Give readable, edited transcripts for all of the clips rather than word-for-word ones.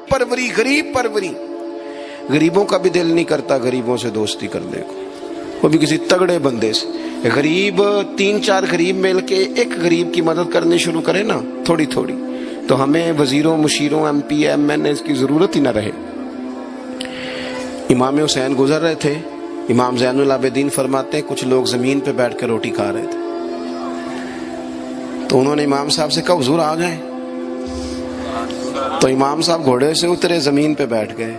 پروری، غریب پروری. غریبوں کا بھی دل نہیں کرتا غریبوں سے دوستی کرنے کو، وہ بھی کسی تگڑے بندے سے. غریب 3-4 غریب مل کے ایک غریب کی مدد کرنی شروع کرے نا تھوڑی تھوڑی، تو ہمیں وزیروں، مشیروں، ایم پی، ایم این اے کی ضرورت ہی نہ رہے. امام حسین گزر رہے تھے. امام زین العابدین فرماتے ہیں کچھ لوگ زمین پہ بیٹھ کے روٹی کھا رہے تھے، تو انہوں نے امام صاحب سے کہا حضور آ جائیں. تو امام صاحب گھوڑے سے اترے، زمین پہ بیٹھ گئے،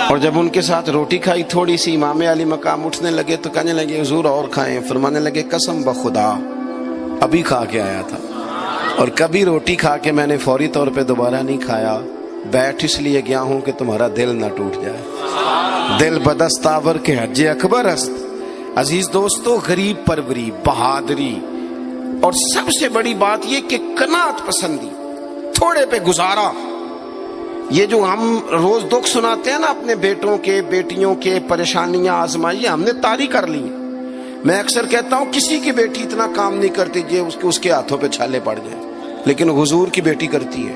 اور جب ان کے ساتھ روٹی کھائی تھوڑی سی، امام علی مقام اٹھنے لگے تو کہنے لگے حضور اور کھائیں. فرمانے لگے قسم بخدا ابھی کھا کے آیا تھا، اور کبھی روٹی کھا کے میں نے فوری طور پہ دوبارہ نہیں کھایا. بیٹھ اس لیے گیا ہوں کہ تمہارا دل نہ ٹوٹ جائے. دل بدستاور کے حج اکبر است. عزیز دوستو، غریب پروری، بہادری، اور سب سے بڑی بات یہ کہ قناعت پسندی، تھوڑے پہ گزارا. یہ جو ہم روز دکھ سناتے ہیں نا اپنے بیٹوں کے، بیٹیوں کے، پریشانیاں، آزمائیاں ہم نے طاری کر لی. میں اکثر کہتا ہوں کسی کی بیٹی اتنا کام نہیں کرتی جو اس کے ہاتھوں پہ چھالے پڑ جائیں، لیکن حضور کی بیٹی کرتی ہے.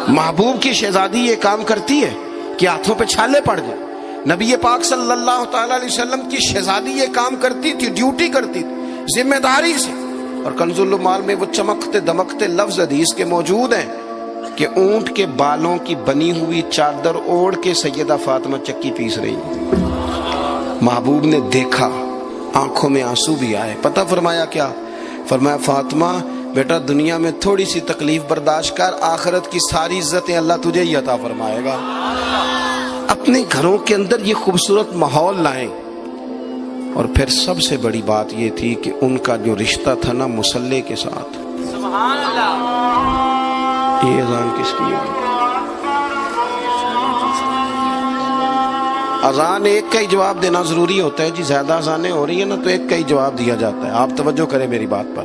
محبوب کی شہزادی یہ کام کرتی ہے کہ ہاتھوں پہ چھالے پڑ جائیں. نبی پاک صلی اللہ تعالی علیہ وسلم کی شہزادی یہ کام کرتی تھی، ڈیوٹی کرتی تھی ذمہ داری سے. اور کنز المال میں وہ چمکتے دمکتے لفظ حدیث کے موجود ہیں کہ اونٹ کے بالوں کی بنی ہوئی چادر اوڑھ کے سیدہ فاطمہ چکی پیس رہی. محبوب نے دیکھا، آنکھوں میں آنسو بھی آئے. پتہ فرمایا کیا؟ فرمایا فاطمہ بیٹا دنیا میں تھوڑی سی تکلیف برداشت کر، آخرت کی ساری عزتیں اللہ تجھے ہی عطا فرمائے گا. اپنے گھروں کے اندر یہ خوبصورت ماحول لائیں. اور پھر سب سے بڑی بات یہ تھی کہ ان کا جو رشتہ تھا نا مصلی کے ساتھ. سبحان اللہ. یہ اذان کس کی ہے؟ اذان ایک کا ہی جواب دینا ضروری ہوتا ہے جی. زیادہ اذانیں ہو رہی ہیں نا تو ایک کا ہی جواب دیا جاتا ہے. آپ توجہ کریں میری بات پر.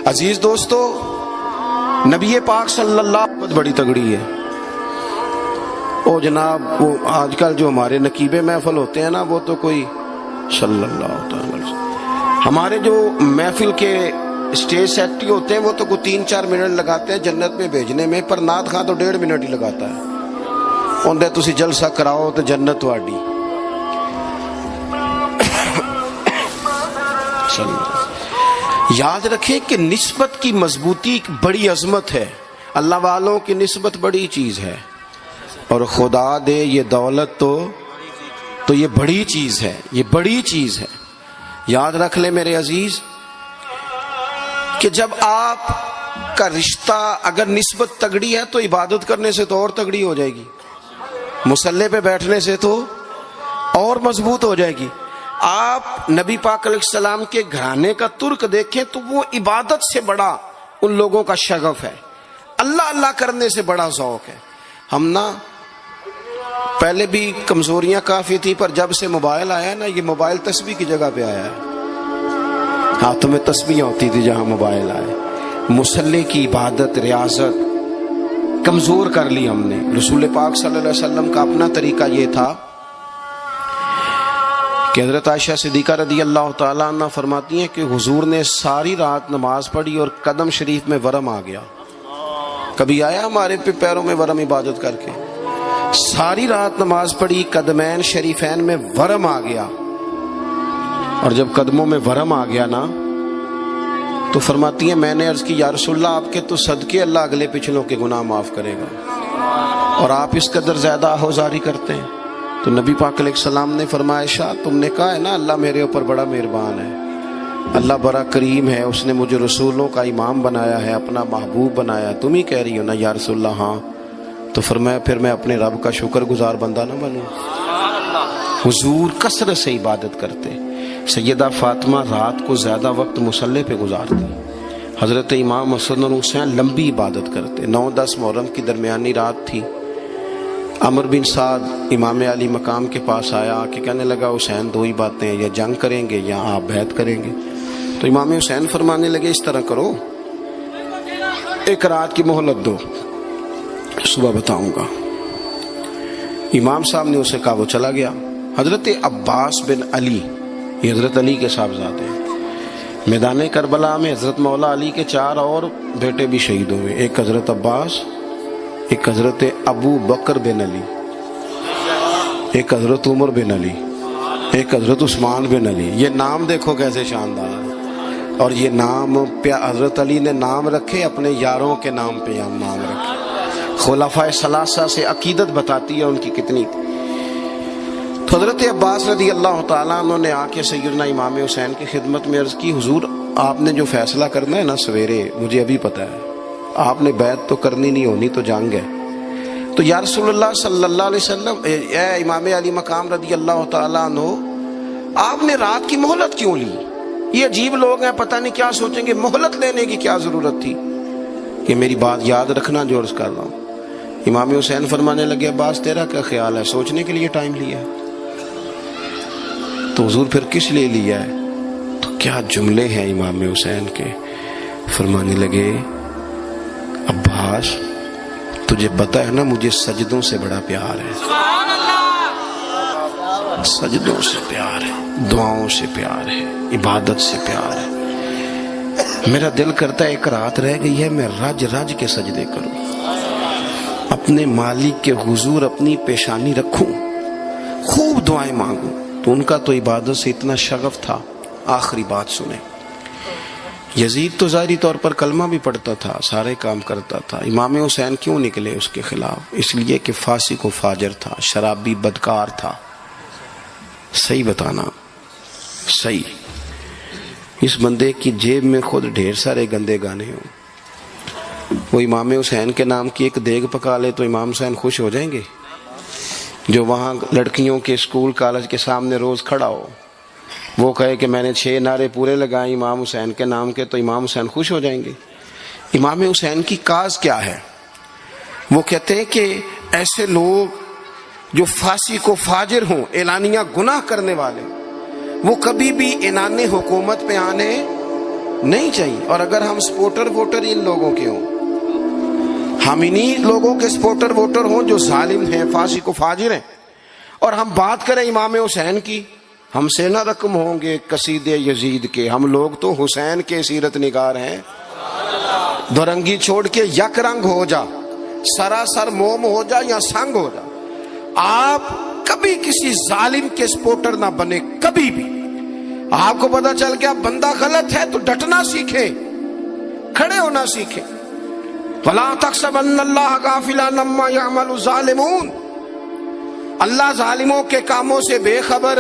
عزیز دوستو، نبی پاک صلی اللہ علیہ وسلم بہت بڑی تگڑی ہے. او جناب وہ آج کل جو ہمارے نقیبے محفل ہوتے ہیں نا وہ تو کوئی صلی اللہ تعالی علیہ وسلم. ہمارے جو محفل کے اسٹیج سیکٹری ہوتے ہیں وہ تو کوئی 3-4 منٹ لگاتے ہیں جنت میں بھیجنے میں، پر نعت خواں تو 1.5 منٹ ہی لگاتا ہے. اندر تسی جلسہ کراؤ تو جنت واڈی. یاد رکھیں کہ نسبت کی مضبوطی ایک بڑی عظمت ہے. اللہ والوں کی نسبت بڑی چیز ہے، اور خدا دے یہ دولت تو یہ بڑی چیز ہے، یہ بڑی چیز ہے. یاد رکھ لے میرے عزیز کہ جب آپ کا رشتہ اگر نسبت تگڑی ہے تو عبادت کرنے سے تو اور تگڑی ہو جائے گی، مصلی پہ بیٹھنے سے تو اور مضبوط ہو جائے گی. آپ نبی پاک علیہ السلام کے گھرانے کا ترک دیکھیں تو وہ عبادت سے بڑا ان لوگوں کا شغف ہے، اللہ اللہ کرنے سے بڑا ذوق ہے. ہم نا پہلے بھی کمزوریاں کافی تھی، پر جب سے موبائل آیا نا یہ موبائل تسبیح کی جگہ پہ آیا ہے. ہاتھوں میں تسبیحاں ہوتی تھی جہاں موبائل آئے. مصلی کی عبادت، ریاضت کمزور کر لی ہم نے. رسول پاک صلی اللہ علیہ وسلم کا اپنا طریقہ یہ تھا کہ حضرت عائشہ صدیقہ رضی اللہ تعالیٰ عنہ فرماتی ہیں کہ حضور نے ساری رات نماز پڑھی اور قدم شریف میں ورم آ گیا. کبھی آیا ہمارے پہ پیروں میں ورم عبادت کر کے؟ ساری رات نماز پڑھی، قدمین شریفین میں ورم آ گیا. اور جب قدموں میں ورم آ گیا نا تو فرماتی ہیں میں نے عرض کی یا رسول اللہ آپ کے تو صدقے اللہ اگلے پچھلوں کے گناہ معاف کرے گا، اور آپ اس قدر زیادہ آہوزاری کرتے ہیں. تو نبی پاک علیہ السلام نے فرمایا عائشہ تم نے کہا ہے نا اللہ میرے اوپر بڑا مہربان ہے، اللہ بڑا کریم ہے، اس نے مجھے رسولوں کا امام بنایا ہے، اپنا محبوب بنایا، تم ہی کہہ رہی ہو نا یا رسول اللہ؟ ہاں. تو فرمایا پھر میں اپنے رب کا شکر گزار بندہ نہ بنوں. حضور کثرت سے عبادت کرتے. سیدہ فاطمہ رات کو زیادہ وقت مصلی پہ گزارتی. حضرت امام حسن اور حسین لمبی عبادت کرتے. 9-10 محرم کی درمیانی رات تھی. عمر بن سعد امام علی مقام کے پاس آیا کہ کہنے لگا حسین 2 ہی باتیں ہیں، یا جنگ کریں گے یا آپ بیعت کریں گے. تو امام حسین فرمانے لگے اس طرح کرو، ایک رات کی مہلت دو، صبح بتاؤں گا. امام صاحب نے اسے کہا، وہ چلا گیا. حضرت عباس بن علی، یہ حضرت علی کے صاحبزادے ہیں، میدان کربلا میں حضرت مولا علی کے 4 اور بیٹے بھی شہید ہوئے. ایک حضرت عباس، ایک حضرت ابو بکر بن علی، ایک حضرت عمر بن علی، ایک حضرت عثمان بن علی. یہ نام دیکھو کیسے شاندار. اور یہ نام حضرت علی نے نام رکھے اپنے یاروں کے نام پہ نام رکھے. خلفائے ثلاثہ سے عقیدت بتاتی ہے ان کی کتنی تھی. تو حضرت عباس رضی اللہ تعالیٰ عنہ نے آ کے سیدنا امام حسین کی خدمت میں عرض کی، حضور آپ نے جو فیصلہ کرنا ہے نا سویرے، مجھے ابھی پتہ ہے، آپ نے بیعت تو کرنی نہیں، ہونی تو جنگ ہے. تو یا رسول اللہ صلی اللہ علیہ وسلم، اے امام علی مقام رضی اللہ تعالیٰ عنہ، آپ نے رات کی مہلت کیوں لی؟ یہ عجیب لوگ ہیں، پتہ نہیں کیا سوچیں گے، مہلت لینے کی کیا ضرورت تھی؟ کہ میری بات یاد رکھنا جو عرض کر رہا ہوں. امام حسین فرمانے لگے، عباس تیرا کیا خیال ہے، سوچنے کے لیے ٹائم لیا ہے تو حضور پھر کس لیے لیا ہے؟ تو کیا جملے ہیں امام حسین کے. فرمانے لگے، عباس تجھے پتہ ہے نا مجھے سجدوں سے بڑا پیار ہے، سجدوں سے پیار ہے، دعاؤں سے پیار ہے، عبادت سے پیار ہے. میرا دل کرتا ہے ایک رات رہ گئی ہے میں رج رج کے سجدے کروں، اپنے مالک کے حضور اپنی پیشانی رکھوں، خوب دعائیں مانگوں. تو ان کا تو عبادت سے اتنا شغف تھا. آخری بات سنیں، یزید تو ظاہری طور پر کلمہ بھی پڑھتا تھا، سارے کام کرتا تھا. امام حسین کیوں نکلے اس کے خلاف؟ اس لیے کہ فاسق و فاجر تھا، شرابی بدکار تھا. صحیح بتانا، صحیح. اس بندے کی جیب میں خود ڈھیر سارے گندے گانے ہوں، وہ امام حسین کے نام کی ایک دیگ پکا لے تو امام حسین خوش ہو جائیں گے؟ جو وہاں لڑکیوں کے اسکول کالج کے سامنے روز کھڑا ہو، وہ کہے کہ میں نے 6 نعرے پورے لگائے امام حسین کے نام کے، تو امام حسین خوش ہو جائیں گے؟ امام حسین کی کاز کیا ہے؟ وہ کہتے ہیں کہ ایسے لوگ جو فاسق و فاجر ہوں، اعلانیہ گناہ کرنے والے، وہ کبھی بھی عنان حکومت پہ آنے نہیں چاہیے. اور اگر ہم سپورٹر ووٹر ان لوگوں کے ہوں، ہم انہی لوگوں کے سپورٹر ووٹر ہوں جو ظالم ہیں، فاسق و فاجر ہیں، اور ہم بات کریں امام حسین کی، ہم سے نہ رقم ہوں گے قصید یزید کے. ہم لوگ تو حسین کے سیرت نگار ہیں. دورنگی چھوڑ کے یک رنگ ہو جا، سراسر موم ہو جا یا سنگ ہو جا. آپ کبھی کسی ظالم کے سپورٹر نہ بنے، کبھی بھی. آپ کو پتا چل گیا بندہ غلط ہے تو ڈٹنا سیکھیں، کھڑے ہونا سیکھیں. وَلَا تَحْسَبَنَّ اللَّهَ غَافِلًا عَمَّا يَعْمَلُ الظَّالِمُونَ. اللہ ظالموں کے کاموں سے بے خبر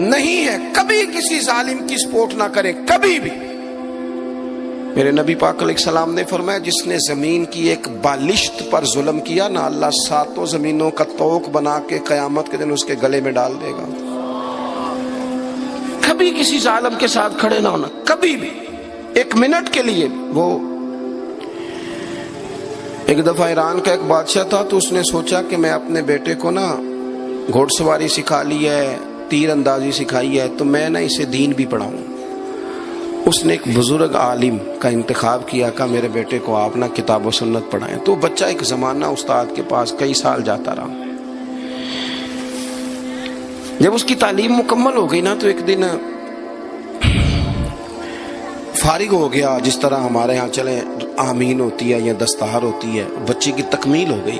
نہیں ہے. کبھی کسی ظالم کی سپورٹ نہ کرے، کبھی بھی. میرے نبی پاک علیہ السلام نے فرمایا، جس نے زمین کی ایک بالشت پر ظلم کیا نا، اللہ 7 زمینوں کا طوق بنا کے قیامت کے دن اس کے گلے میں ڈال دے گا. کبھی کسی ظالم کے ساتھ کھڑے نہ ہونا، کبھی بھی، ایک منٹ کے لیے. وہ ایک دفعہ ایران کا ایک بادشاہ تھا، تو اس نے سوچا کہ میں اپنے بیٹے کو نا گھوڑ سواری سکھا لی ہے، تیر اندازی سکھائی ہے، تو میں نا اسے دین بھی پڑھاؤں. اس نے ایک بزرگ عالم کا انتخاب کیا کہ میرے بیٹے کو آپ نا کتاب و سنت پڑھائیں. تو بچہ ایک زمانہ استاد کے پاس کئی سال جاتا رہا. جب اس کی تعلیم مکمل ہو گئی نا، تو ایک دن فارغ ہو گیا، جس طرح ہمارے ہاں چلیں آمین ہوتی ہے یا دستار ہوتی ہے، بچے کی تکمیل ہو گئی.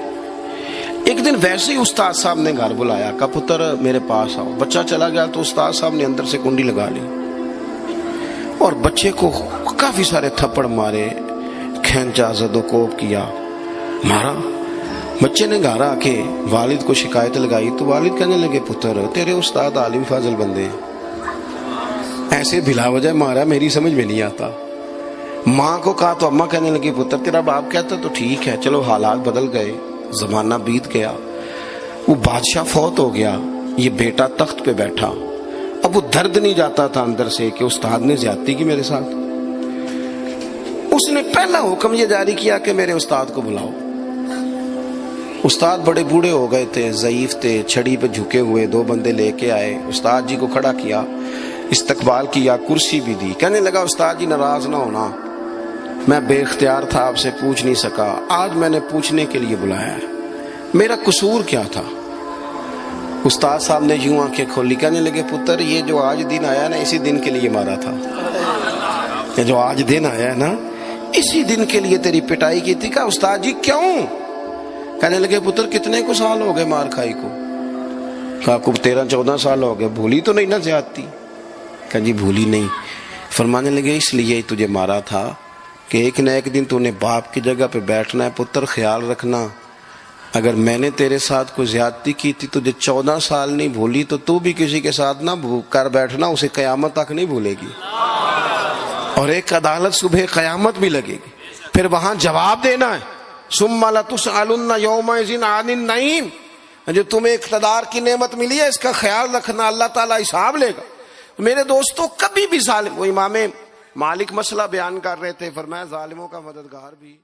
ایک دن ویسے ہی استاد صاحب نے گھر بلایا، کہا پتر میرے پاس آؤ. بچہ چلا گیا تو استاد صاحب نے اندر سے کنڈی لگا لی اور بچے کو کافی سارے تھپڑ مارے، کھینچا، زد و کوب کیا، مارا. بچے نے گھر آ کے والد کو شکایت لگائی تو والد کہنے لگے، پتر تیرے استاد عالم فاضل بندے، ایسے بلا وجہ مارا، میری سمجھ میں نہیں آتا. ماں کو کہا تو اماں کہنے لگی، پتر تیرا باپ کہتا تو ٹھیک ہے، چلو حالات بدل گئے، زمانہ بیت گیا، وہ بادشاہ فوت ہو گیا، یہ بیٹا تخت پہ بیٹھا. اب وہ درد نہیں جاتا تھا اندر سے کہ استاد نے زیادتی کی میرے ساتھ. اس نے پہلا حکم یہ جاری کیا کہ میرے استاد کو بلاؤ. استاد بڑے بوڑھے ہو گئے تھے، ضعیف تھے، چھڑی پہ جھکے ہوئے. 2 بندے لے کے آئے، استاد جی کو کھڑا کیا، استقبال کیا، کرسی بھی دی. کہنے لگا، استاد جی ناراض نہ ہونا، میں بے اختیار تھا، آپ سے پوچھ نہیں سکا، آج میں نے پوچھنے کے لیے بلایا ہے، میرا قصور کیا تھا؟ استاد صاحب نے یوں آنکھیں کھولی، کہنے لگے، پتر یہ جو آج دن آیا نا، اسی دن کے لیے مارا تھا. یہ جو آج دن آیا ہے نا، اسی دن کے لیے تیری پٹائی کی تھی. کہا، استاد جی کیوں؟ کہنے لگے پتر کتنے کو سال ہو گئے مار کھائی کو؟ کہا کو 13-14 سال ہو گئے، بھولی تو نہیں نہ زیادتی؟ کہا جی بھولی نہیں۔ فرمانے لگے اس لیے تجھے مارا تھا کہ ایک نہ ایک دن تو نے باپ کی جگہ پہ بیٹھنا ہے، پتر خیال رکھنا اگر میں نے تیرے ساتھ کوئی زیادتی کی تھی تجھے 14 سال نہیں بھولی تو بھی کسی کے ساتھ نہ کر بیٹھنا، اسے قیامت تک نہیں بھولے گی، اور ایک عدالت صبح قیامت بھی لگے گی، پھر وہاں جواب دینا ہے۔ ثم لتسألن یومئذ عن النعیم، جو تمہیں اقتدار کی نعمت ملی ہے اس کا خیال رکھنا، اللہ تعالیٰ حساب لے گا۔ میرے دوستوں کبھی بھی ظالم، وہ امام مالک مسئلہ بیان کر رہے تھے، فرمایا ظالموں کا مددگار بھی